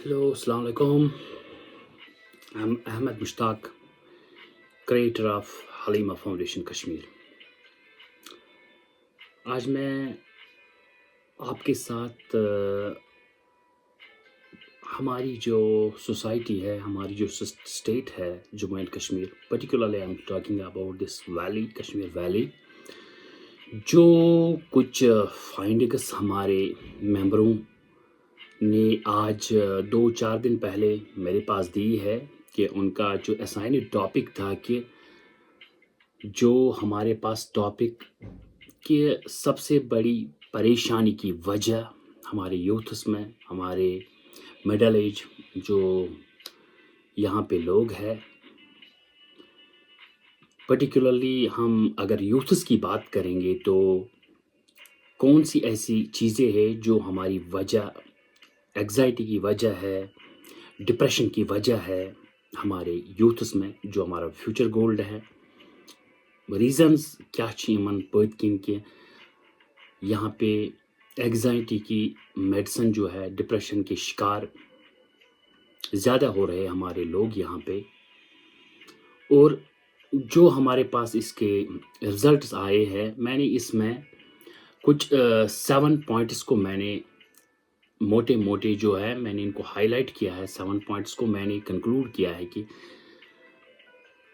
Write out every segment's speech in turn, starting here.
Hello, Assalamu alaikum. I'm Ahmed Mushtaq, creator of Halima Foundation Kashmir. आज मैं आपके साथ हमारी जो सोसाइटी है, हमारी जो स्टेट है Jammu and Kashmir, particularly I am talking about this valley, Kashmir valley, जो कुछ फाइंडिंग्स हमारे मेंबरों ने आज 2-4 दिन पहले मेरे पास दी है कि उनका जो असाइन्ड टॉपिक था कि जो हमारे पास टॉपिक कि सबसे बड़ी परेशानी की वजह हमारे यूथ्स में, हमारे मिडल एज जो यहाँ पे लोग हैं, पर्टिकुलरली हम अगर यूथ्स की बात करेंगे तो कौन सी ऐसी चीज़ें हैं जो हमारी वजह, एग्जाइटी की वजह है, डिप्रेशन की वजह है हमारे यूथ्स में, जो हमारा फ्यूचर गोल्ड है, रीजंस क्या चाहिए मन पद किन के यहाँ पे एग्जाइटी की मेडिसिन जो है, डिप्रेशन के शिकार ज़्यादा हो रहे हैं हमारे लोग यहाँ पे, और जो हमारे पास इसके रिजल्ट्स आए हैं, मैंने इसमें कुछ 7 पॉइंट्स को मैंने मोटे मोटे जो है मैंने इनको हाईलाइट किया है। 7 पॉइंट्स को मैंने कंक्लूड किया है कि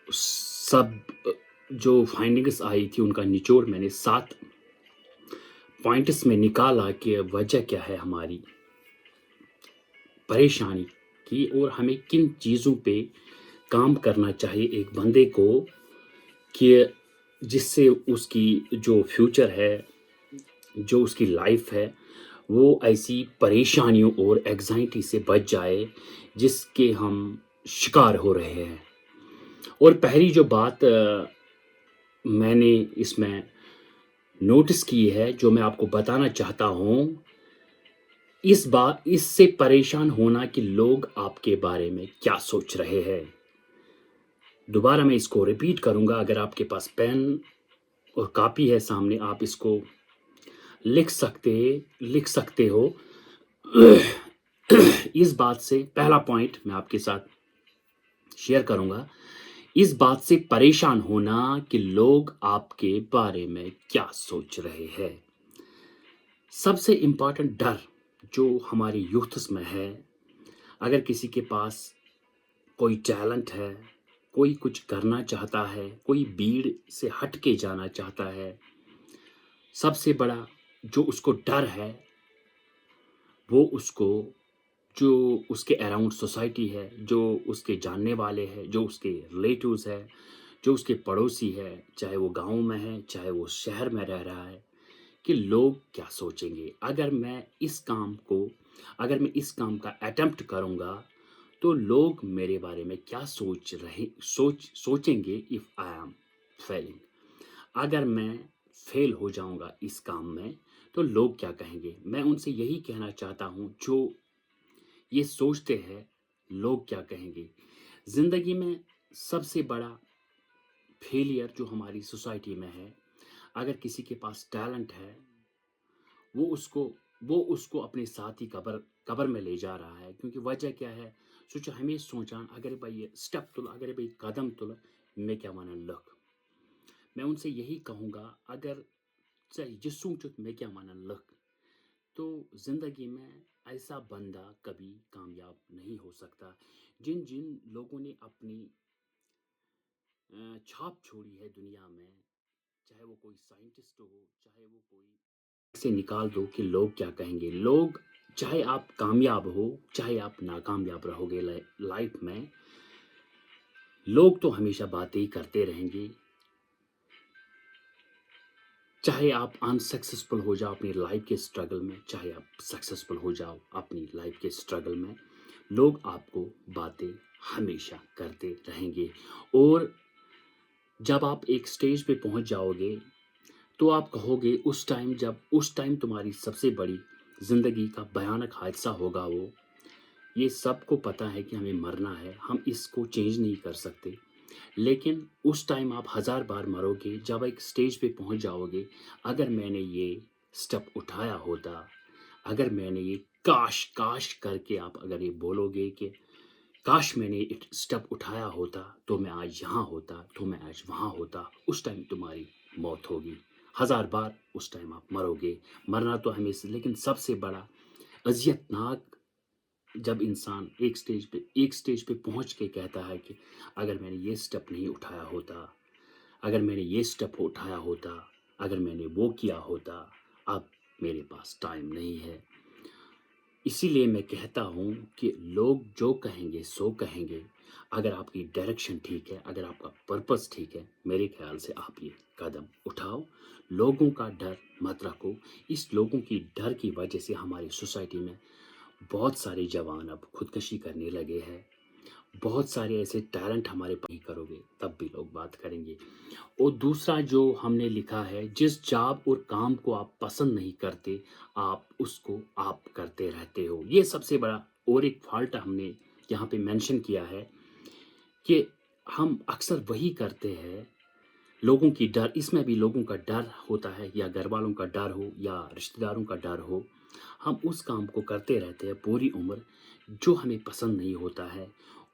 सब जो फाइंडिंग्स आई थी उनका निचोड़ मैंने 7 पॉइंट्स में निकाला कि वजह क्या है हमारी परेशानी की और हमें किन चीज़ों पे काम करना चाहिए एक बंदे को कि जिससे उसकी जो फ्यूचर है, जो उसकी लाइफ है, वो ऐसी परेशानियों और एग्जाइटी से बच जाए जिसके हम शिकार हो रहे हैं। और पहली जो बात मैंने इसमें नोटिस की है, जो मैं आपको बताना चाहता हूँ, इससे परेशान होना कि लोग आपके बारे में क्या सोच रहे हैं। दोबारा मैं इसको रिपीट करूँगा। अगर आपके पास पेन और कॉपी है सामने, आप इसको लिख सकते हो। इस बात से पहला पॉइंट मैं आपके साथ शेयर करूँगा, इस बात से परेशान होना कि लोग आपके बारे में क्या सोच रहे हैं। सबसे इम्पॉर्टेंट डर जो हमारे यूथ्स में है, अगर किसी के पास कोई टैलेंट है, कोई कुछ करना चाहता है, कोई भीड़ से हट के जाना चाहता है, सबसे बड़ा जो उसको डर है वो उसको, जो उसके अराउंड सोसाइटी है, जो उसके जानने वाले हैं, जो उसके रिलेटिव्स है, जो उसके पड़ोसी है, चाहे वो गांव में है, चाहे वो शहर में रह रहा है, कि लोग क्या सोचेंगे अगर मैं इस काम का अटेम्प्ट करूंगा तो लोग मेरे बारे में क्या सोचेंगे इफ आई एम फेलिंग। अगर मैं फेल हो जाऊंगा इस काम में तो लोग क्या कहेंगे। मैं उनसे यही कहना चाहता हूं जो ये सोचते हैं लोग क्या कहेंगे। जिंदगी में सबसे बड़ा फेलियर जो हमारी सोसाइटी में है, अगर किसी के पास टैलेंट है, वो उसको अपने साथ ही कबर में ले जा रहा है। क्योंकि वजह क्या है, सोचा हमें सोचा अगर भाई ये स्टेप तुला, अगर भाई कदम तुला, मैं क्या माना लक। मैं उनसे यही कहूँगा, अगर चाहे जिस सोचो मैं क्या माना लक, तो ज़िंदगी में ऐसा बंदा कभी कामयाब नहीं हो सकता। जिन जिन लोगों ने अपनी छाप छोड़ी है दुनिया में, चाहे वो कोई साइंटिस्ट हो, चाहे वो कोई से निकाल दो कि लोग क्या कहेंगे। लोग, चाहे आप कामयाब हो, चाहे आप नाकामयाब रहोगे लाइफ में, लोग तो हमेशा बातें ही करते रहेंगे। चाहे आप अनसक्सेसफुल हो जाओ अपनी लाइफ के स्ट्रगल में, चाहे आप सक्सेसफुल हो जाओ अपनी लाइफ के स्ट्रगल में, लोग आपको बातें हमेशा करते रहेंगे। और जब आप एक स्टेज पे पहुंच जाओगे तो आप कहोगे उस टाइम तुम्हारी सबसे बड़ी ज़िंदगी का भयानक हादसा होगा वो। ये सबको पता है कि हमें मरना है, हम इसको चेंज नहीं कर सकते, लेकिन उस टाइम आप 1000 बार मरोगे जब एक स्टेज पे पहुंच जाओगे। अगर मैंने ये स्टेप उठाया होता, اگر میں نے یہ کاش کاش کر کے آپ اگر یہ بولو گے کہ کاش میں نے اسٹیپ اٹھایا ہوتا تو میں آج یہاں ہوتا، تو میں آج وہاں ہوتا، اس ٹائم تمہاری موت ہوگی، ہزار بار اس ٹائم آپ مرو گے۔ مرنا تو ہمیشہ، لیکن سب سے بڑا اذیت ناک جب انسان ایک سٹیج پہ پہنچ کے کہتا ہے کہ اگر میں نے یہ سٹیپ نہیں اٹھایا ہوتا، اگر میں نے یہ سٹیپ اٹھایا ہوتا، اگر میں نے وہ کیا ہوتا، اب میرے پاس ٹائم نہیں ہے۔ اسی لیے میں کہتا ہوں کہ لوگ جو کہیں گے سو کہیں گے، اگر آپ کی ڈائریکشن ٹھیک ہے، اگر آپ کا پرپس ٹھیک ہے، میرے خیال سے آپ یہ قدم اٹھاؤ۔ لوگوں کا ڈر مت رکھو۔ اس لوگوں کی ڈر کی وجہ سے ہماری سوسائٹی میں بہت سارے جوان اب خودکشی کرنے لگے ہیں۔ بہت سارے ایسے ٹیلنٹ ہمارے پاس نہیں کرو گے تب بھی لوگ بات کریں گے۔ اور دوسرا جو ہم نے لکھا ہے، جس جاب اور کام کو آپ پسند نہیں کرتے، آپ اس کو آپ کرتے رہتے ہو۔ یہ سب سے بڑا اور ایک فالٹ ہم نے یہاں پہ مینشن کیا ہے کہ ہم اکثر وہی کرتے ہیں۔ لوگوں کی ڈر، اس میں بھی لوگوں کا ڈر ہوتا ہے، یا گھر والوں کا ڈر ہو یا رشتہ داروں کا ڈر ہو، ہم اس کام کو کرتے رہتے ہیں پوری عمر جو ہمیں پسند نہیں ہوتا ہے،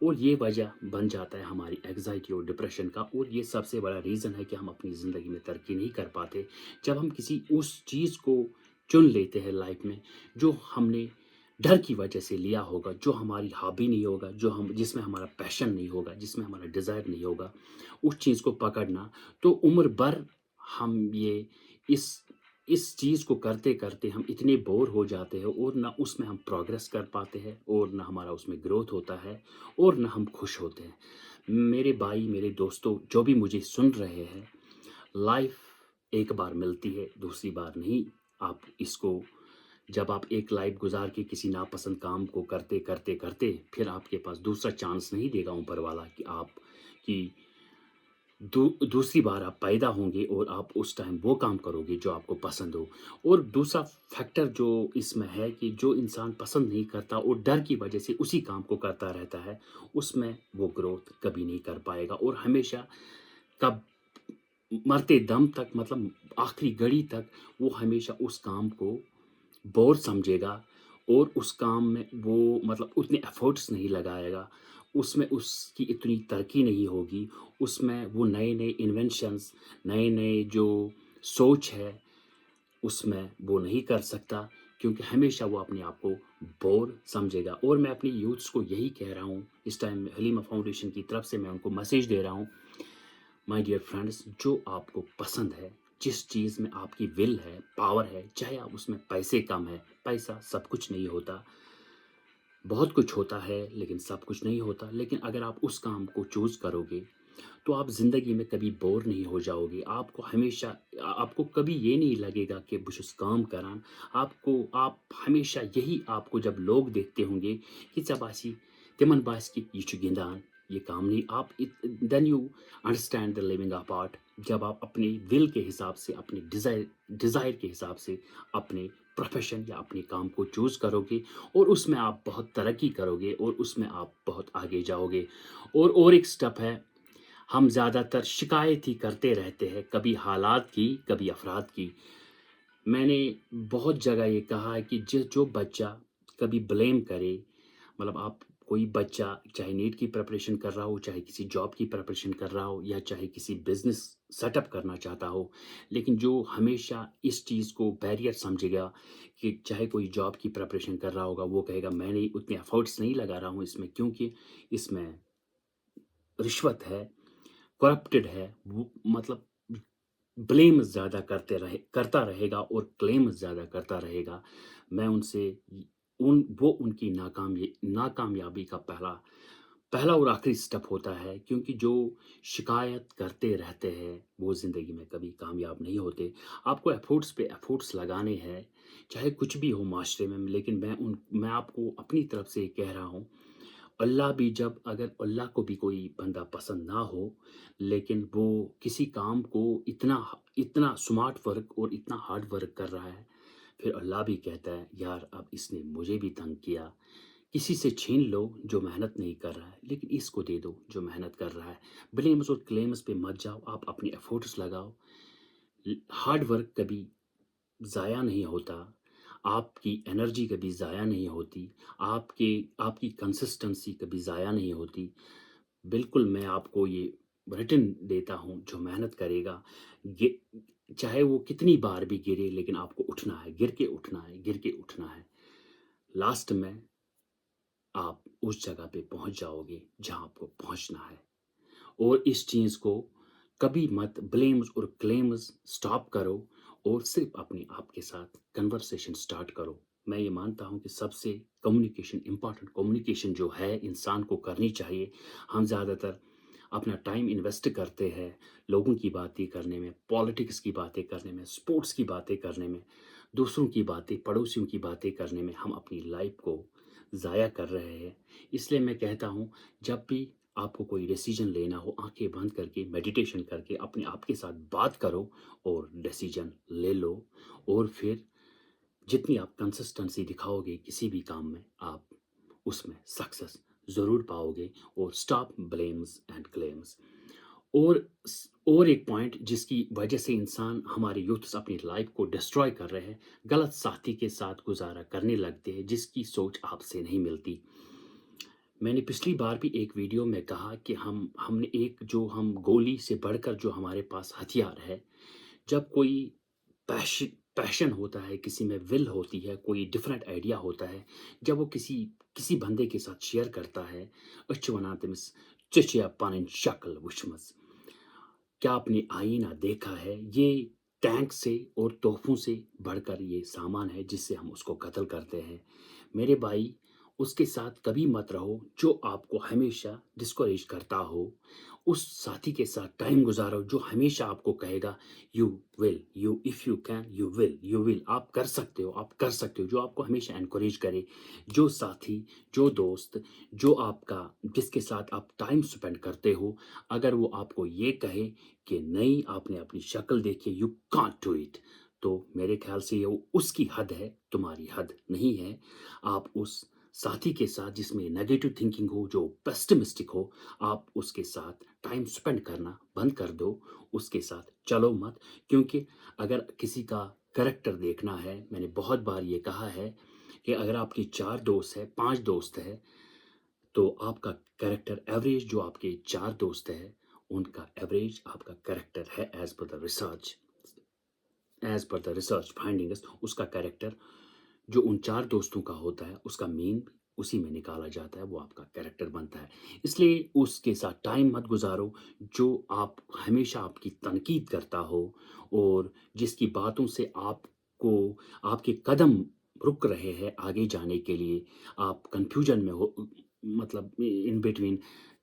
اور یہ وجہ بن جاتا ہے ہماری ایگزائٹی اور ڈپریشن کا۔ اور یہ سب سے بڑا ریزن ہے کہ ہم اپنی زندگی میں ترقی نہیں کر پاتے۔ جب ہم کسی اس چیز کو چن لیتے ہیں لائف میں جو ہم نے ڈر کی وجہ سے لیا ہوگا، جو ہماری ہابی نہیں ہوگا، جس میں ہمارا پیشن نہیں ہوگا، جس میں ہمارا ڈیزائر نہیں ہوگا، اس چیز کو پکڑنا، تو عمر بھر ہم یہ اس چیز کو کرتے کرتے ہم اتنے بور ہو جاتے ہیں، اور نہ اس میں ہم پروگریس کر پاتے ہیں، اور نہ ہمارا اس میں گروتھ ہوتا ہے، اور نہ ہم خوش ہوتے ہیں۔ میرے بھائی، میرے دوستوں، جو بھی مجھے سن رہے ہیں، لائف ایک بار ملتی ہے، دوسری بار نہیں۔ آپ اس کو جب آپ ایک لائف گزار کے کسی ناپسند کام کو کرتے کرتے کرتے، پھر آپ کے پاس دوسرا چانس نہیں دے گا اوپر والا کہ آپ کی دوسری بار آپ پیدا ہوں گے اور آپ اس ٹائم وہ کام کرو گے جو آپ کو پسند ہو۔ اور دوسرا فیکٹر جو اس میں ہے کہ جو انسان پسند نہیں کرتا اور ڈر کی وجہ سے اسی کام کو کرتا رہتا ہے، اس میں وہ گروتھ کبھی نہیں کر پائے گا، اور ہمیشہ کب مرتے دم تک، مطلب آخری گھڑی تک، وہ ہمیشہ اس کام کو بور سمجھے گا، اور اس کام میں وہ مطلب اتنے ایفرٹس نہیں لگائے گا، اس میں اس کی اتنی ترقی نہیں ہوگی، اس میں وہ نئے نئے انوینشنز، نئے نئے جو سوچ ہے، اس میں وہ نہیں کر سکتا، کیونکہ ہمیشہ وہ اپنے آپ کو بور سمجھے گا۔ اور میں اپنی یوتھس کو یہی کہہ رہا ہوں، اس ٹائم حلیمہ فاؤنڈیشن کی طرف سے میں ان کو میسیج دے رہا ہوں، مائی ڈیئر فرینڈس، جو آپ کو پسند ہے، جس چیز میں آپ کی ول ہے، پاور ہے، چاہے آپ اس میں پیسے کم ہے، پیسہ سب کچھ نہیں ہوتا، بہت کچھ ہوتا ہے لیکن سب کچھ نہیں ہوتا، لیکن اگر آپ اس کام کو چوز کرو گے تو آپ زندگی میں کبھی بور نہیں ہو جاؤ گے۔ آپ کو ہمیشہ، آپ کو کبھی یہ نہیں لگے گا کہ بس کام کران، آپ ہمیشہ یہی، آپ کو جب لوگ دیکھتے ہوں گے کہ ژےٚ تمن باس کہ یہ چھُ گندان، یہ کام نہیں، آپ then you understand the living of art. جب آپ اپنے ول کے حساب سے، اپنے ڈیزائر کے حساب سے اپنے پروفیشن یا اپنے کام کو چوز کرو گے، اور اس میں آپ بہت ترقی کرو گے، اور اس میں آپ بہت آگے جاؤ گے۔ اور ایک سٹیپ ہے، ہم زیادہ تر شکایت ہی کرتے رہتے ہیں، کبھی حالات کی، کبھی افراد کی۔ میں نے بہت جگہ یہ کہا ہے کہ جو بچہ کبھی بلیم کرے، مطلب آپ کوئی بچہ چاہے نیٹ کی پریپریشن کر رہا ہو، چاہے کسی جاب کی پریپریشن کر رہا ہو، یا چاہے کسی بزنس سیٹ اپ کرنا چاہتا ہو، لیکن جو ہمیشہ اس چیز کو بیریئر سمجھے گا کہ چاہے کوئی جاب کی پریپریشن کر رہا ہوگا، وہ کہے گا میں نے اتنے ایفرٹس نہیں لگا رہا ہوں اس میں، کیونکہ اس میں رشوت ہے، کرپٹڈ ہے، وہ مطلب بلیم زیادہ کرتا رہے گا اور کلیم زیادہ کرتا رہے گا۔ میں ان سے وہ ان کی ناکامیابی کا پہلا اور آخری سٹیپ ہوتا ہے، کیونکہ جو شکایت کرتے رہتے ہیں وہ زندگی میں کبھی کامیاب نہیں ہوتے۔ آپ کو ایفورٹس پہ ایفورٹس لگانے ہیں، چاہے کچھ بھی ہو معاشرے میں، لیکن میں آپ کو اپنی طرف سے کہہ رہا ہوں، اللہ بھی اگر اللہ کو بھی کوئی بندہ پسند نہ ہو، لیکن وہ کسی کام کو اتنا سمارٹ ورک اور اتنا ہارڈ ورک کر رہا ہے، پھر اللہ بھی کہتا ہے یار اب اس نے مجھے بھی تنگ کیا، کسی سے چھین لو جو محنت نہیں کر رہا ہے، لیکن اس کو دے دو جو محنت کر رہا ہے۔ بلیمز اور کلیمز پہ مت جاؤ، آپ اپنے ایفورٹس لگاؤ۔ ہارڈ ورک کبھی ضائع نہیں ہوتا، आपकी एनर्जी कभी ज़ाया नहीं होती, आपकी कंसिस्टेंसी कभी ज़ाया नहीं होती। बिल्कुल मैं आपको ये रिटन देता हूँ, जो मेहनत करेगा, गे चाहे वो कितनी बार भी गिरे, लेकिन आपको उठना है, गिर के उठना है, गिर के उठना है। लास्ट में आप उस जगह पे पहुँच जाओगे जहाँ आपको पहुँचना है। और इस चीज़ को कभी मत ब्लेम्स और क्लेम्स स्टॉप करो, और सिर्फ अपने आप के साथ कन्वर्सेशन स्टार्ट करो। मैं ये मानता हूँ कि सबसे कम्युनिकेशन, इम्पोर्टेंट कम्युनिकेशन जो है इंसान को करनी चाहिए। हम ज़्यादातर अपना टाइम इन्वेस्ट करते हैं लोगों की बातें करने में, पॉलिटिक्स की बातें करने में, स्पोर्ट्स की बातें करने में, दूसरों की बातें, पड़ोसियों की बातें करने में हम अपनी लाइफ को ज़ाया कर रहे हैं। इसलिए मैं कहता हूँ, जब भी आपको कोई डिसीजन लेना हो, आंखें बंद करके मेडिटेशन करके अपने आप के साथ बात करो और डिसीजन ले लो। और फिर जितनी आप कंसिस्टेंसी दिखाओगे किसी भी काम में, आप उसमें सक्सेस ज़रूर पाओगे। और स्टॉप ब्लेम्स एंड क्लेम्स। और एक पॉइंट जिसकी वजह से इंसान, हमारे यूथ्स अपनी लाइफ को डिस्ट्रॉय कर रहे हैं, गलत साथी के साथ गुजारा करने लगते हैं जिसकी सोच आपसे नहीं मिलती। मैंने पिछली बार भी एक वीडियो में कहा कि हमने एक, जो हम गोली से बढ़कर जो हमारे पास हथियार है, जब कोई पैशन पैशन होता है, किसी में विल होती है, कोई डिफरेंट आइडिया होता है, जब वो किसी किसी बंदे के साथ शेयर करता है, अच्छ वना तमिस चिचिया पानिन शक्ल वुचमस। क्या आपने आईना देखा है? ये टैंक से और तोहफों से बढ़कर ये सामान है जिससे हम उसको कत्ल करते हैं। मेरे भाई, उसके साथ कभी मत रहो जो आपको हमेशा डिस्करेज करता हो। उस साथी के साथ टाइम गुजारो जो हमेशा आपको कहेगा you will, you if you can, you will, आप कर सकते हो, आप कर सकते हो, जो आपको हमेशा एनकरेज करे। जो साथी, जो दोस्त, जो आपका, जिसके साथ आप टाइम स्पेंड करते हो, अगर वो आपको ये कहे कि नहीं, आपने अपनी शक्ल देखी, यू कांट डू इट, तो मेरे ख्याल से ये उसकी हद है, तुम्हारी हद नहीं है। आप उस साथी के साथ जिसमें नेगेटिव थिंकिंग हो, जो पेसिमिस्टिक हो, आप उसके साथ टाइम स्पेंड करना बंद कर दो, उसके साथ चलो मत। क्योंकि अगर किसी का कैरेक्टर देखना है, मैंने बहुत बार ये कहा है कि अगर आपकी 4 दोस्त है, 5 दोस्त है, तो आपका कैरेक्टर एवरेज, जो आपके 4 दोस्त हैं, उनका एवरेज आपका कैरेक्टर है, as per the research findings, उसका कैरेक्टर जो उन 4 दोस्तों का होता है, उसका मीन उसी में निकाला जाता है, वो आपका कैरेक्टर बनता है। इसलिए उसके साथ टाइम मत गुज़ारो, जो आप हमेशा आपकी तनकीद करता हो, और जिसकी बातों से आपके कदम रुक रहे हैं आगे जाने के लिए। आप कन्फ्यूजन में हो, मतलब इन बिटवीन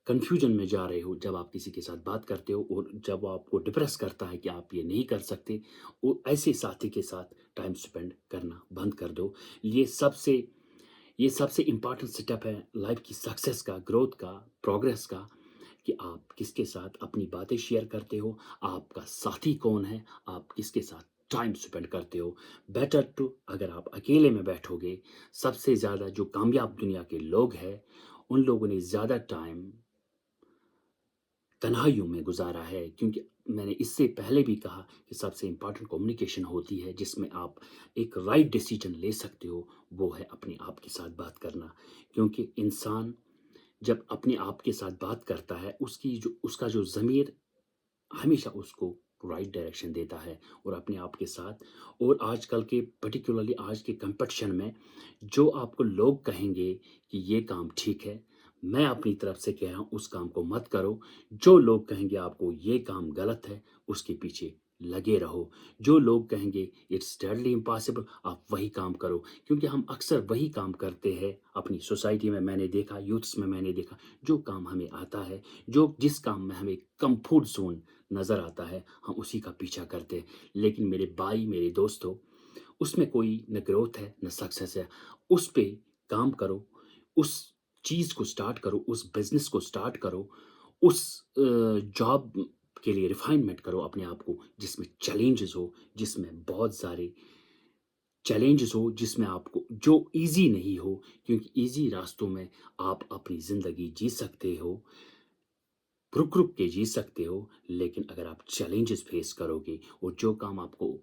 कन्फ्यूजन में जा रहे हो जब आप किसी के साथ बात करते हो, और जब वो आपको डिप्रेस करता है कि आप ये नहीं कर सकते, वो ऐसे साथी के साथ टाइम स्पेंड करना बंद कर दो। ये सबसे ये सबसे इम्पोर्टेंट स्टेप है लाइफ की सक्सेस का, ग्रोथ का, प्रोग्रेस का, कि आप किसके साथ अपनी बातें शेयर करते हो, आपका साथी कौन है, आप किसके साथ टाइम स्पेंड करते हो। बेटर टू, अगर आप अकेले में बैठोगे, सबसे ज़्यादा जो कामयाब दुनिया के लोग हैं, उन लोगों ने ज़्यादा टाइम तन्हाइयों में गुज़ारा है। क्योंकि मैंने इससे पहले भी कहा कि सबसे इम्पोर्टेंट कम्युनिकेशन होती है जिसमें आप एक राइट डिसीजन ले सकते हो, वो है अपने आप के साथ बात करना। क्योंकि इंसान जब अपने आप के साथ बात करता है, उसका जो ज़मीर हमेशा उसको राइट डायरेक्शन देता है, और अपने आप के साथ। और आजकल के, पर्टिकुलरली आज के कंपटीशन में, जो आपको लोग कहेंगे कि ये काम ठीक है, मैं अपनी तरफ से कह रहा हूँ उस काम को मत करो। जो लोग कहेंगे आपको ये काम गलत है, उसके पीछे लगे रहो। जो लोग कहेंगे इट्स डेडली इम्पॉसिबल, आप वही काम करो। क्योंकि हम अक्सर वही काम करते हैं अपनी सोसाइटी में, मैंने देखा, यूथ्स में मैंने देखा, जो काम हमें आता है, जिस काम में हमें कंफर्ट जोन नज़र आता है, हम उसी का पीछा करते हैं। लेकिन मेरे भाई, मेरे दोस्तों, उसमें कोई न ग्रोथ है, न सक्सेस है। उस पे काम करो, उस चीज़ को स्टार्ट करो, उस बिज़नेस को स्टार्ट करो, उस जॉब के लिए रिफाइनमेंट करो अपने आप को, जिसमें चैलेंजेस हो, जिसमें बहुत सारे चैलेंजेस हो, जिसमें आपको, जो ईज़ी नहीं हो। क्योंकि ईज़ी रास्तों में आप अपनी ज़िंदगी जी सकते हो, रुक-रुक के जी सकते हो, लेकिन अगर आप चैलेंजेस फेस करोगे, और जो काम आपको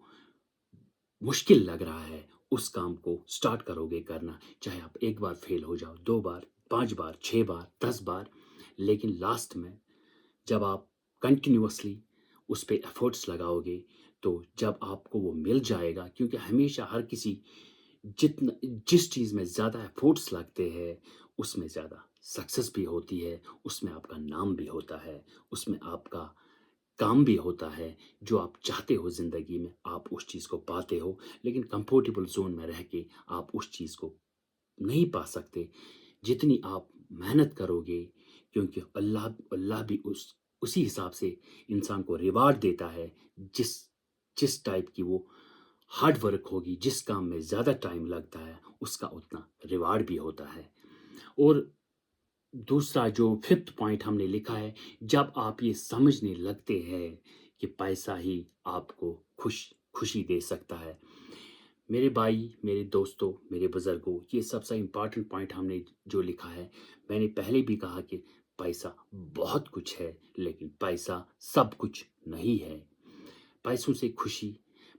मुश्किल लग रहा है, उस काम को स्टार्ट करोगे करना, चाहे आप एक बार फेल हो जाओ, 2 बार, 5 बार, 6 बार, 10 बार, लेकिन लास्ट में जब आप कंटिन्यूअसली उस पे एफर्ट्स लगाओगे, तो जब आपको वो मिल जाएगा, क्योंकि हमेशा हर किसी जितना जिस चीज़ में ज़्यादा एफर्ट्स लगते हैं, उसमें ज़्यादा सक्सेस भी होती है, उसमें आपका नाम भी होता है, उसमें आपका काम भी होता है, जो आप चाहते हो ज़िंदगी में, आप उस चीज़ को पाते हो, लेकिन कंफर्टेबल ज़ोन में रह के आप उस चीज़ को नहीं पा सकते, जितनी आप मेहनत करोगे, क्योंकि अल्लाह अल्लाह भी उसी हिसाब से इंसान को रिवार्ड देता है, जिस जिस टाइप की वो हार्ड वर्क होगी, जिस काम में ज़्यादा टाइम लगता है, उसका उतना रिवार्ड भी होता है। और दूसरा जो फिफ्थ पॉइंट हमने लिखा है, जब आप ये समझने लगते हैं कि पैसा ही आपको खुशी दे सकता है। मेरे भाई, मेरे दोस्तों, मेरे बुजुर्गों, ये सबसे इम्पोर्टेंट पॉइंट हमने जो लिखा है, मैंने पहले भी कहा कि पैसा बहुत कुछ है, लेकिन पैसा सब कुछ नहीं है। पैसों से खुशी,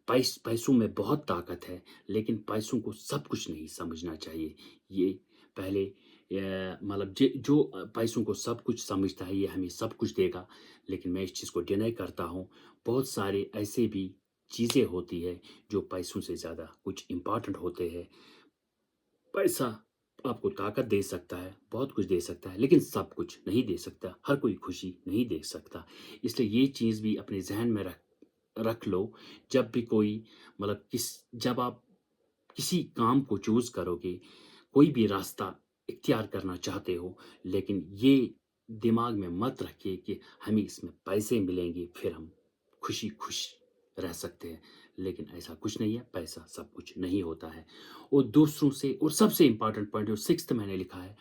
पैसों में बहुत ताकत है, लेकिन पैसों को सब कुछ नहीं समझना चाहिए। ये पहले मतलब जो पैसों को सब कुछ समझता है, ये हमें सब कुछ देगा, लेकिन मैं इस चीज़ को डिनाई करता हूँ। बहुत सारे ऐसे भी चीज़ें होती है जो पैसों से ज़्यादा कुछ इम्पोर्टेंट होते हैं। पैसा आपको ताकत दे सकता है, बहुत कुछ दे सकता है, लेकिन सब कुछ नहीं दे सकता। हर कोई खुशी नहीं दे सकता। इसलिए ये चीज़ भी अपने ज़हन में रख लो, जब भी कोई मतलब जब आप किसी काम को चूज़ करोगे, कोई भी रास्ता इख्तियार करना चाहते हो, लेकिन ये दिमाग में मत रखिए कि हमें इसमें पैसे मिलेंगे, फिर हम खुश रह सकते हैं। लेकिन ऐसा कुछ नहीं है, पैसा सब कुछ नहीं होता है। और दूसरों से, और सबसे इम्पोर्टेंट पॉइंट जो 6th मैंने लिखा है,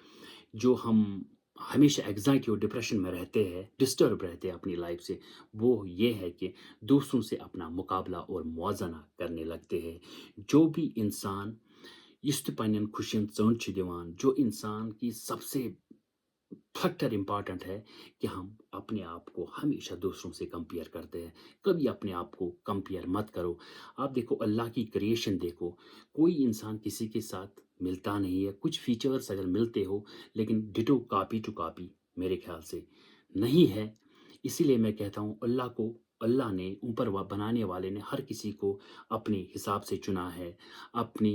जो हम हमेशा एंग्ज़ायटी और डिप्रेशन में रहते हैं, डिस्टर्ब रहते हैं अपनी लाइफ़ से, वो ये है कि दूसरों से अपना मुकाबला और मुवाज़ना करने लगते हैं। जो भी इंसान युस पन्नन खुशियन ज़ोन छ दिवान, जो इंसान की सबसे फैक्टर इम्पॉर्टेंट है कि हम अपने आप को हमेशा दूसरों से कंपेयर करते हैं। कभी अपने आप को कंपेयर मत करो। आप देखो अल्लाह की क्रिएशन देखो, कोई इंसान किसी के साथ मिलता नहीं है। कुछ फीचर्स अगर मिलते हो, लेकिन डिटो कॉपी टू कॉपी मेरे ख्याल से नहीं है। इसीलिए मैं कहता हूँ अल्लाह ने ऊपर बनाने वाले ने हर किसी को अपने हिसाब से चुना है। अपनी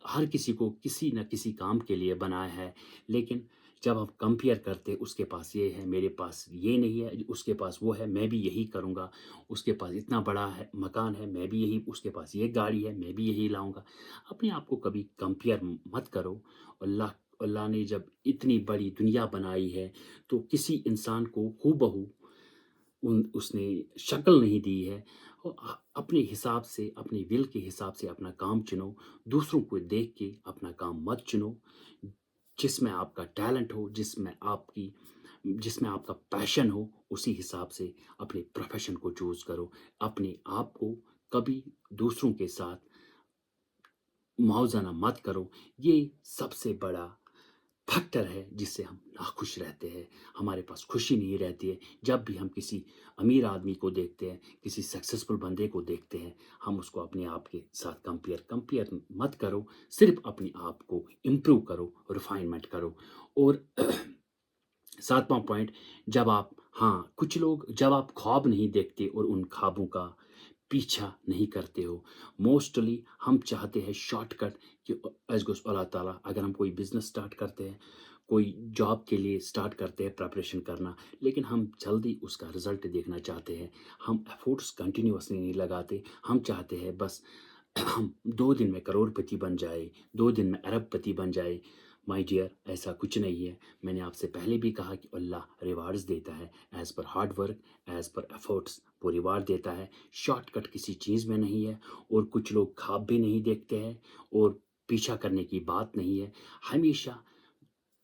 हर किसी को किसी न किसी काम के लिए बनाया है, लेकिन जब हम कंपेयर करते उसके पास ये है, मेरे पास ये नहीं है, उसके पास वो है, मैं भी यही करूँगा, उसके पास इतना बड़ा है मकान है, मैं भी यही, उसके पास ये गाड़ी है, मैं भी यही लाऊँगा। अपने आप को कभी कंपेयर मत करो। अल्लाह अल्लाह ने जब इतनी बड़ी दुनिया बनाई है, तो किसी इंसान को हूबहू उसने शक्ल नहीं दी है। अपने हिसाब से, अपने विल के हिसाब से अपना काम चुनो। दूसरों को देख के अपना काम मत चुनो। जिसमें आपका टैलेंट हो, जिसमें आपका पैशन हो, उसी हिसाब से अपने प्रोफेशन को चूज़ करो। अपने आप को कभी दूसरों के साथ मुआवज़ा मत करो। ये सबसे बड़ा फैक्टर है जिससे हम नाखुश रहते हैं। हमारे पास खुशी नहीं रहती है। जब भी हम किसी अमीर आदमी को देखते हैं, किसी सक्सेसफुल बंदे को देखते हैं, हम उसको अपने आप के साथ कंपेयर मत करो। सिर्फ़ अपने आप को इम्प्रूव करो, रिफ़ाइनमेंट करो। और 7वां पॉइंट, जब आप हाँ, कुछ लोग जब आप ख्वाब नहीं देखते और उन ख्वाबों का पीछा नहीं करते हो। मोस्टली हम चाहते हैं शॉर्टकट कि एज़ गोज़ अल्लाह ताला, अगर हम कोई बिज़नेस स्टार्ट करते हैं, कोई जॉब के लिए स्टार्ट करते हैं प्रिपरेशन करना, लेकिन हम जल्दी उसका रिज़ल्ट देखना चाहते हैं। हम एफ़र्ट्स कंटिन्यूअसली नहीं लगाते। हम चाहते हैं बस हम 2 दिन में करोड़पति बन जाए, 2 दिन में अरबपति बन जाए। माय डियर, ऐसा कुछ नहीं है। मैंने आपसे पहले भी कहा कि अल्लाह रिवार्ड्स देता है as per hard work, as per efforts, वो रिवार्ड देता है। शॉर्टकट किसी चीज़ में नहीं है। और कुछ लोग ख्वाब भी नहीं देखते हैं, और पीछा करने की बात नहीं है। हमेशा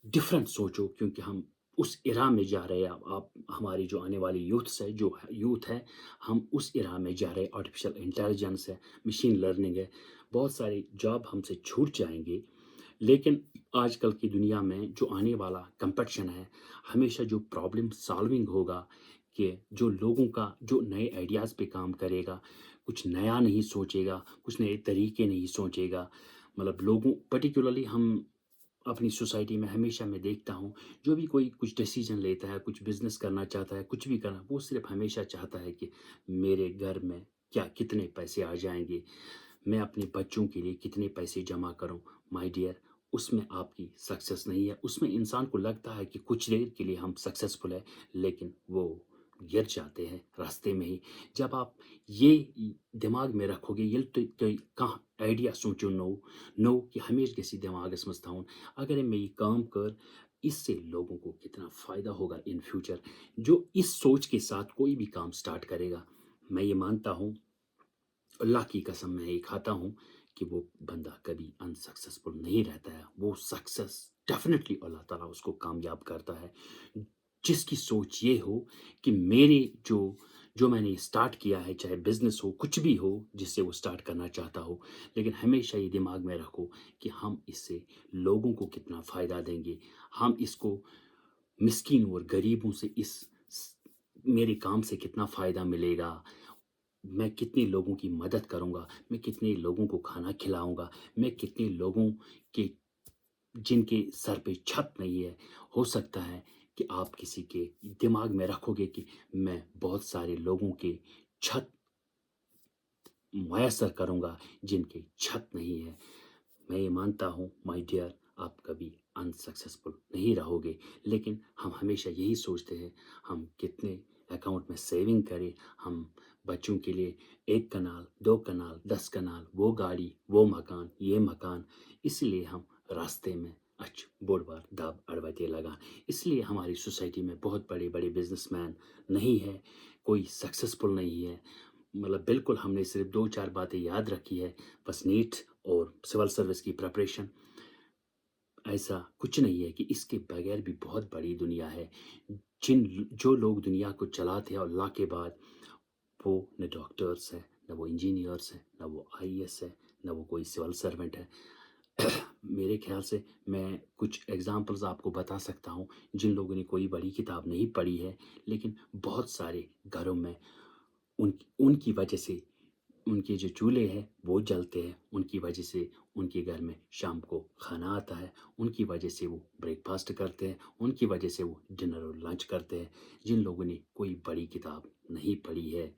डिफरेंट सोचो, क्योंकि हम उस इरा में जा रहे हैं। आप हमारी जो आने वाली यूथ है, हम उस इरा में जा रहे हैं। आर्टिफिशियल इंटेलिजेंस है, मशीन लर्निंग है, बहुत सारे जॉब हमसे छूट जाएंगे। लेकिन आजकल की दुनिया में जो आने वाला कंपटीशन है, हमेशा जो प्रॉब्लम सॉल्विंग होगा, कि जो लोगों का जो नए आइडियाज़ पे काम करेगा, कुछ नया नहीं सोचेगा, कुछ नए तरीके नहीं सोचेगा। मतलब लोगों पर्टिकुलरली हम अपनी सोसाइटी में हमेशा मैं देखता हूँ, जो भी कोई कुछ डिसीजन लेता है, कुछ बिजनेस करना चाहता है, कुछ भी करना, वो सिर्फ हमेशा चाहता है कि मेरे घर में क्या कितने पैसे आ जाएंगे, मैं अपने बच्चों के लिए कितने पैसे जमा करूं। माय डियर, उसमें आपकी सक्सेस नहीं है। उसमें इंसान को लगता है कि कुछ देर के लिए हम सक्सेसफुल है, लेकिन वो गिर जाते हैं रास्ते में ही। जब आप ये दिमाग में रखोगे, ये तो कहाँ आइडिया सोचो नो नो कि हमेश किसी दिमागस मज थाउन अगर मैं ये काम कर, इससे लोगों को कितना फ़ायदा होगा इन फ्यूचर। जो इस सोच के साथ कोई भी काम स्टार्ट करेगा, मैं ये मानता हूँ, अल्लाह की कसम मैं ये खाता हूँ कि वो बंदा कभी अनसक्सेसफुल नहीं रहता है। वो सक्सेस डेफिनेटली अल्लाह ताला उसको कामयाब करता है। जिसकी सोच ये हो कि मेरे जो जो मैंने स्टार्ट किया है, चाहे बिजनेस हो, कुछ भी हो जिससे वो स्टार्ट करना चाहता हो, लेकिन हमेशा ये दिमाग में रखो कि हम इससे लोगों को कितना फ़ायदा देंगे। हम इसको मिस्कीन और गरीबों से मेरे काम से कितना फ़ायदा मिलेगा। मैं कितने लोगों की मदद करूँगा, मैं कितने लोगों को खाना खिलाऊँगा, मैं कितने लोगों के जिनके सर पे छत नहीं है। हो सकता है कि आप किसी के दिमाग में रखोगे कि मैं बहुत सारे लोगों के छत मुयस्सर करूँगा जिनकी छत नहीं है। मैं ये मानता हूँ माय डियर, आप कभी अनसक्सेसफुल नहीं रहोगे, लेकिन हम हमेशा यही सोचते हैं हम कितने अकाउंट में सेविंग करें, हम बच्चों के लिए 1 कनाल, 2 कनाल, 10 कनाल, वो गाड़ी, वो मकान, ये मकान। इसलिए हम रास्ते में बोड़ बार दाब अड़बते लगा। इसलिए हमारी सोसाइटी में बहुत बड़े-बड़े बिज़नेसमैन नहीं है, कोई सक्सेसफुल नहीं है। मतलब बिल्कुल हमने सिर्फ 2-4 बातें याद रखी है, बस नीट और सिविल सर्विस की प्रिपरेशन। ऐसा कुछ नहीं है कि इसके बगैर भी बहुत बड़ी दुनिया है। जो लोग दुनिया को चलाते हैं अल्लाह के बाद, वो न डॉक्टर्स हैं, न वो इंजीनियर्स हैं, न वो आईएएस है, न वो कोई सिविल सर्वेंट है। मेरे ख्याल से मैं कुछ एग्ज़ाम्पल्स आपको बता सकता हूँ, जिन लोगों ने कोई बड़ी किताब नहीं पढ़ी है, लेकिन बहुत सारे घरों में उनकी वजह से उनके जो चूल्हे हैं वो जलते हैं, उनकी वजह से उनके घर में शाम को खाना आता है, उनकी वजह से वो ब्रेकफास्ट करते हैं, उनकी वजह से वो डिनर और लंच करते हैं। जिन लोगों ने कोई बड़ी किताब नहीं पढ़ी है,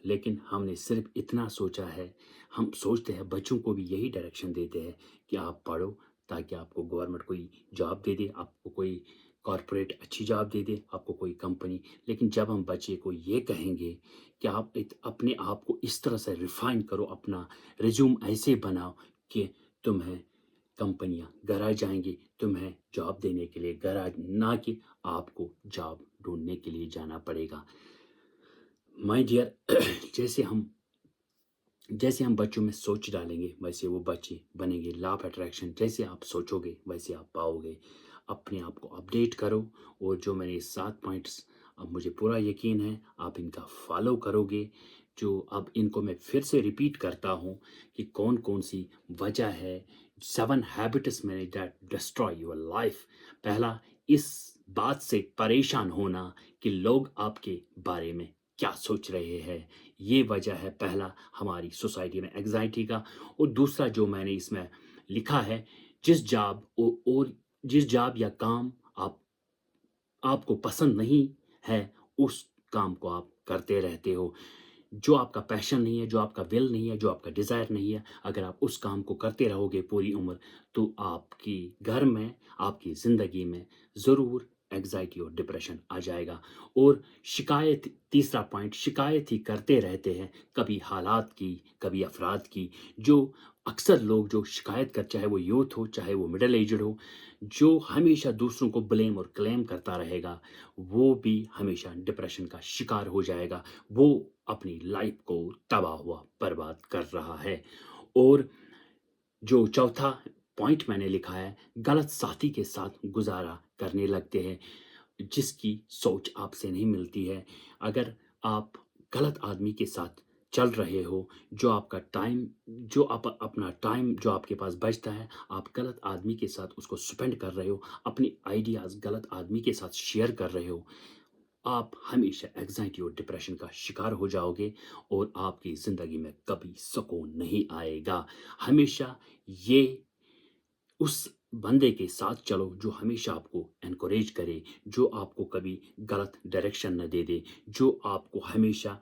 लेकिन हमने सिर्फ इतना सोचा है, हम सोचते हैं, बच्चों को भी यही डायरेक्शन देते हैं कि आप पढ़ो ताकि आपको गवर्नमेंट कोई जॉब दे दे, आपको कोई कॉर्पोरेट अच्छी जॉब दे दे, आपको कोई कंपनी। लेकिन जब हम बच्चे को ये कहेंगे कि आप अपने आप को इस तरह से रिफाइन करो, अपना रिज्यूम ऐसे बनाओ कि तुम्हें कंपनियां गराज जाएंगी, तुम्हें जॉब देने के लिए गराज, ना कि आपको जॉब ढूंढने के लिए जाना पड़ेगा। माय डियर, जैसे हम बच्चों में सोच डालेंगे वैसे वो बच्चे बनेंगे। लॉ ऑफ अट्रैक्शन, जैसे आप सोचोगे वैसे आप पाओगे। अपने आप को अपडेट करो, और जो मैंने ये 7 पॉइंट्स, अब मुझे पूरा यकीन है आप इनका फॉलो करोगे। जो अब इनको मैं फिर से रिपीट करता हूँ कि कौन कौन सी वजह है। 7 हैबिट्स मैंने दैट डिस्ट्रॉय योर लाइफ। पहला, इस बात से परेशान होना कि लोग आपके बारे में क्या सोच रहे हैं। ये वजह है पहला हमारी सोसाइटी में एंग्जाइटी का। और दूसरा जो मैंने इसमें लिखा है, जिस जॉब या काम आपको पसंद नहीं है, उस काम को आप करते रहते हो। जो आपका पैशन नहीं है, जो आपका विल नहीं है, जो आपका डिज़ायर नहीं है, अगर आप उस काम को करते रहोगे पूरी उम्र, तो आपकी घर में, आपकी ज़िंदगी में ज़रूर एंग्ज़ायटी और डिप्रेशन आ जाएगा। और शिकायत, तीसरा पॉइंट, शिकायत ही करते रहते हैं, कभी हालात की, कभी अफ़राद की। जो अक्सर लोग जो शिकायत कर, चाहे वो यूथ हो, चाहे वो मिडल एज्ड हो, जो हमेशा दूसरों को ब्लेम और क्लेम करता रहेगा, वो भी हमेशा डिप्रेशन का शिकार हो जाएगा। वो अपनी लाइफ को तबाह हुआ बर्बाद कर रहा है। और जो चौथा पॉइंट मैंने लिखा है, गलत साथी के साथ गुजारा करने लगते हैं, जिसकी सोच आपसे नहीं मिलती है। अगर आप गलत आदमी के साथ चल रहे हो, जो आपका टाइम, जो आप अपना टाइम जो आपके पास बचता है, आप गलत आदमी के साथ उसको स्पेंड कर रहे हो, अपनी आइडियाज़ गलत आदमी के साथ शेयर कर रहे हो, आप हमेशा एंग्जाइटी और डिप्रेशन का शिकार हो जाओगे और आपकी ज़िंदगी में कभी सुकून नहीं आएगा। हमेशा ये उस बंदे के साथ चलो जो हमेशा आपको एनकरेज करे, जो आपको कभी गलत डायरेक्शन न दे दे, जो आपको हमेशा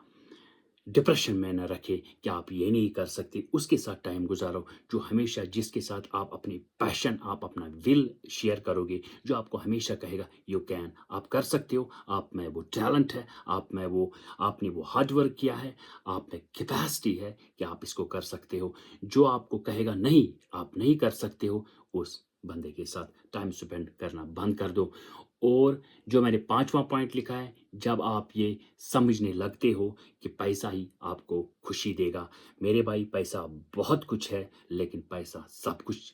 डिप्रेशन में न रखे कि आप ये नहीं कर सकते। उसके साथ टाइम गुजारो जो हमेशा, जिसके साथ आप अपनी पैशन, आप अपना विल शेयर करोगे, जो आपको हमेशा कहेगा यू कैन, आप कर सकते हो, आप में वो टैलेंट है, आप में वो, आपने वो हार्ड वर्क किया है, आप में कैपेसिटी है कि आप इसको कर सकते हो। जो आपको कहेगा नहीं आप नहीं कर सकते हो, उस बंदे के साथ टाइम स्पेंड करना बंद कर दो। और जो मैंने पांचवा पॉइंट लिखा है, जब आप ये समझने लगते हो कि पैसा ही आपको खुशी देगा, मेरे भाई पैसा बहुत कुछ है लेकिन पैसा सब कुछ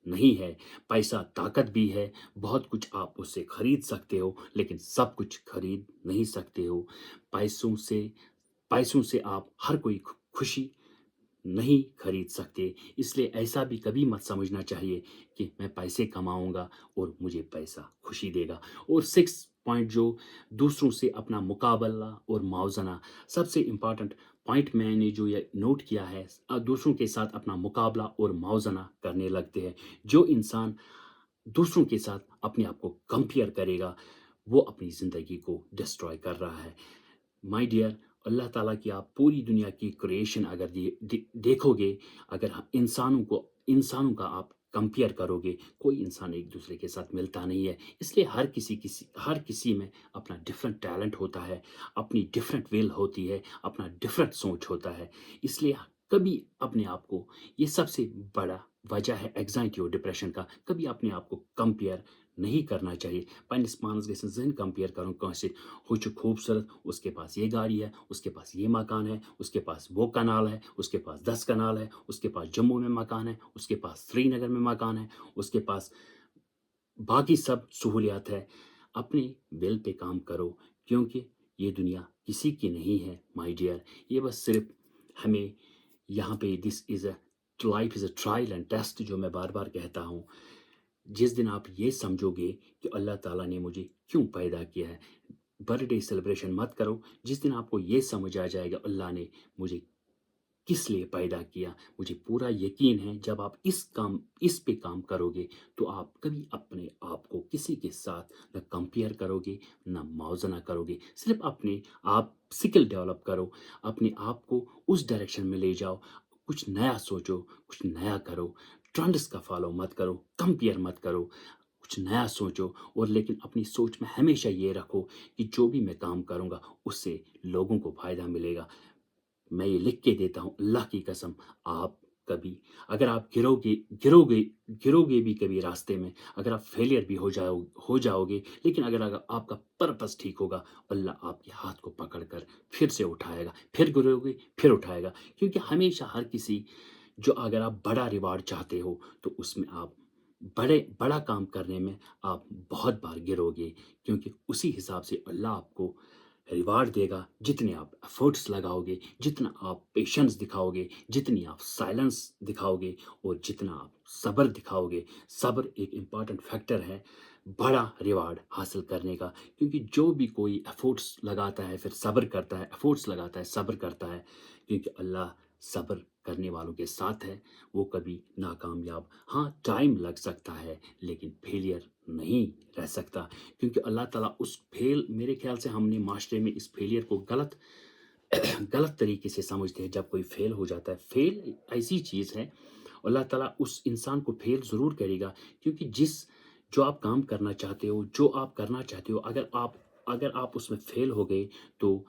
नहीं है। पैसा ताकत भी है, बहुत कुछ आप उससे खरीद सकते हो लेकिन सब कुछ खरीद नहीं सकते हो। पैसों से पैसों से आप हर कोई खुशी नहीं खरीद सकते। इसलिए ऐसा भी कभी मत समझना चाहिए कि मैं पैसे कमाऊँगा और मुझे पैसा खुशी देगा। और 6 पॉइंट जो दूसरों से अपना मुकाबला और मौज़ना, सबसे इम्पोर्टेंट पॉइंट मैंने जो ये नोट किया है, दूसरों के साथ अपना मुकाबला और मौज़ना करने लगते हैं। जो इंसान दूसरों के साथ अपने आप को कंपेयर करेगा, वो अपनी ज़िंदगी को डिस्ट्रॉय कर रहा है। माय डियर, अल्लाह ताला की आप पूरी दुनिया की क्रिएशन अगर देखोगे, अगर इंसानों का आप कंपेयर करोगे, कोई इंसान एक दूसरे के साथ मिलता नहीं है। इसलिए हर किसी में अपना डिफरेंट टैलेंट होता है, अपनी डिफरेंट विल होती है, अपना डिफरेंट सोच होता है। इसलिए कभी अपने आप को, ये सबसे बड़ा वजह है एंग्जाइटी और डिप्रेशन का, कभी अपने आप को कंपेयर नहीं करना चाहिए। पनस पानस गसन जहन कंपेयर करूँ कौनसे, वो जो खूबसूरत, उसके पास ये गाड़ी है, उसके पास ये मकान है, उसके पास वो कनाल है, उसके पास 10 कनाल है, उसके पास जम्मू में मकान है, उसके पास श्रीनगर में मकान है, उसके पास बाकी सब सहूलियात है। अपने बिल पे काम करो, क्योंकि ये दुनिया किसी की नहीं है माय डियर। ये बस सिर्फ हमें यहाँ पे, this is a life is a trial and test, जो मैं बार बार कहता हूँ। जिस दिन आप ये समझोगे कि अल्लाह ताला ने मुझे क्यों पैदा किया है, बर्थडे सेलिब्रेशन मत करो। जिस दिन आपको ये समझ आ जाएगा अल्लाह ने मुझे किस लिए पैदा किया, मुझे पूरा यकीन है जब आप इस पे काम करोगे तो आप कभी अपने आप को किसी के साथ न कंपेयर करोगे, न मौज़ना करोगे। सिर्फ अपने आप स्किल डेवलप करो, अपने आप को उस डायरेक्शन में ले जाओ, कुछ नया सोचो, कुछ नया करो। ट्रेंड्स का फॉलो मत करो, कंपेयर मत करो, कुछ नया सोचो। और लेकिन अपनी सोच में हमेशा ये रखो कि जो भी मैं काम करूँगा उससे लोगों को फ़ायदा मिलेगा। मैं ये लिख के देता हूँ अल्लाह की कसम, आप कभी, अगर आप गिरोगे भी कभी रास्ते में, अगर आप फेलियर भी हो जाओगे, लेकिन अगर आपका पर्पस ठीक होगा, अल्लाह आपके हाथ को पकड़कर फिर से उठाएगा, फिर गिरोगे फिर उठाएगा। क्योंकि हमेशा हर किसी, जो अगर आप बड़ा रिवार्ड चाहते हो तो उसमें आप बड़ा काम करने में आप बहुत बार गिरोगे, क्योंकि उसी हिसाब से अल्लाह आपको रिवार्ड देगा। जितने आप एफर्ट्स लगाओगे, जितना आप पेशेंस दिखाओगे, जितनी आप साइलेंस दिखाओगे और जितना आप सब्र दिखाओगे। सब्र एक इम्पॉर्टेंट फैक्टर है बड़ा रिवार्ड हासिल करने का, क्योंकि जो भी कोई एफर्ट्स लगाता है फिर सब्र करता है, एफर्ट्स लगाता है सब्र करता है, क्योंकि अल्लाह सब्र करने वालों के साथ है। वो कभी नाकामयाब, हाँ टाइम लग सकता है लेकिन फेलियर नहीं रह सकता, क्योंकि अल्लाह ताला उस फेल, मेरे ख्याल से हमने माशरे में इस फेलियर को गलत गलत तरीके से समझते हैं। जब कोई फेल हो जाता है, फेल ऐसी चीज़ है, अल्लाह ताला उस इंसान को फेल ज़रूर करेगा, क्योंकि जो आप काम करना चाहते हो, जो आप करना चाहते हो, अगर आप उसमें फेल हो गए तो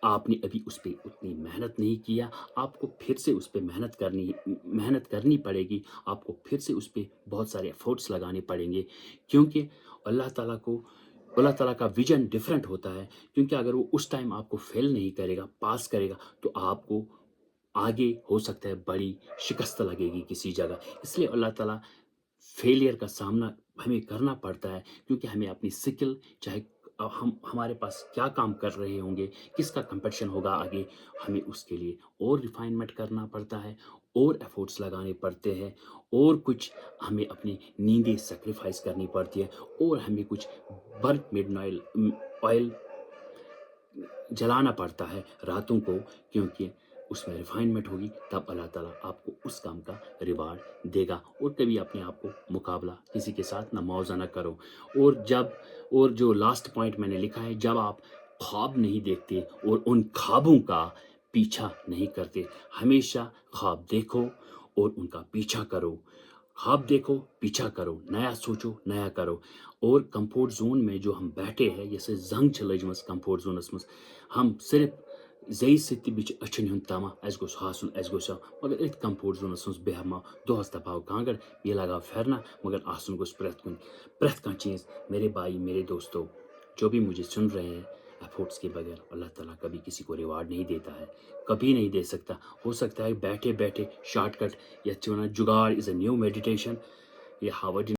आपने अभी उस पे उतनी मेहनत नहीं किया। आपको फिर से उस पे मेहनत करनी पड़ेगी, आपको फिर से उस पे बहुत सारे एफर्ट्स लगाने पड़ेंगे, क्योंकि अल्लाह ताला को अल्लाह ताला का विज़न डिफरेंट होता है। क्योंकि अगर वो उस टाइम आपको फेल नहीं करेगा, पास करेगा, तो आपको आगे हो सकता है बड़ी शिकस्त लगेगी किसी जगह। इसलिए अल्लाह ताला फेलियर का सामना हमें करना पड़ता है, क्योंकि हमें अपनी स्किल, चाहे हम हमारे पास क्या काम कर रहे होंगे, किसका कंपटीशन होगा आगे, हमें उसके लिए और रिफाइनमेंट करना पड़ता है, اور ایفورٹس لگانے پڑتے ہیں اور کچھ ہمیں اپنی نیندیں سیکریفائس کرنی پڑتی ہے اور ہمیں کچھ برnt مڈ آئل جلانا پڑتا ہے راتوں کو، کیونکہ اس میں ریفائنمنٹ ہوگی، تب اللہ تعالیٰ آپ کو اس کام کا ریوارڈ دے گا۔ اور کبھی اپنے آپ کو مقابلہ کسی کے ساتھ نہ موازنہ نہ کرو۔ اور جو لاسٹ پوائنٹ میں نے لکھا ہے، جب آپ خواب نہیں دیکھتے اور ان خوابوں کا پیچھا نہیں کرتے، ہمیشہ خواب دیکھو اور ان کا پیچھا کرو۔ خواب دیکھو، پیچھا کرو، نیا سوچو، نیا کرو۔ اور کمفورٹ زون میں جو ہم بیٹھے ہیں، جیسے زنگ چھ لجمس کمفورٹ زونس مز، ہم صرف زی ستی بچ اچھن ہند تما اس گوس حاصل اس گوس مگر ات کمفورٹ زونس مز بیہما دوہس دپاو کانگڑ یہ لگاو پھرنا مگر آسن گوس پریت کان چیز۔ میرے بھائی، میرے دوستو، جو بھی مجھے سن رہے ہیں، ایفورٹس کے بغیر اللہ تعالیٰ کبھی کسی کو ریوارڈ نہیں دیتا ہے، کبھی نہیں دے سکتا۔ ہو سکتا ہے بیٹھے بیٹھے شارٹ کٹ یا جگاڑ از اے نیو میڈیٹیشن، یہ ہاورڈ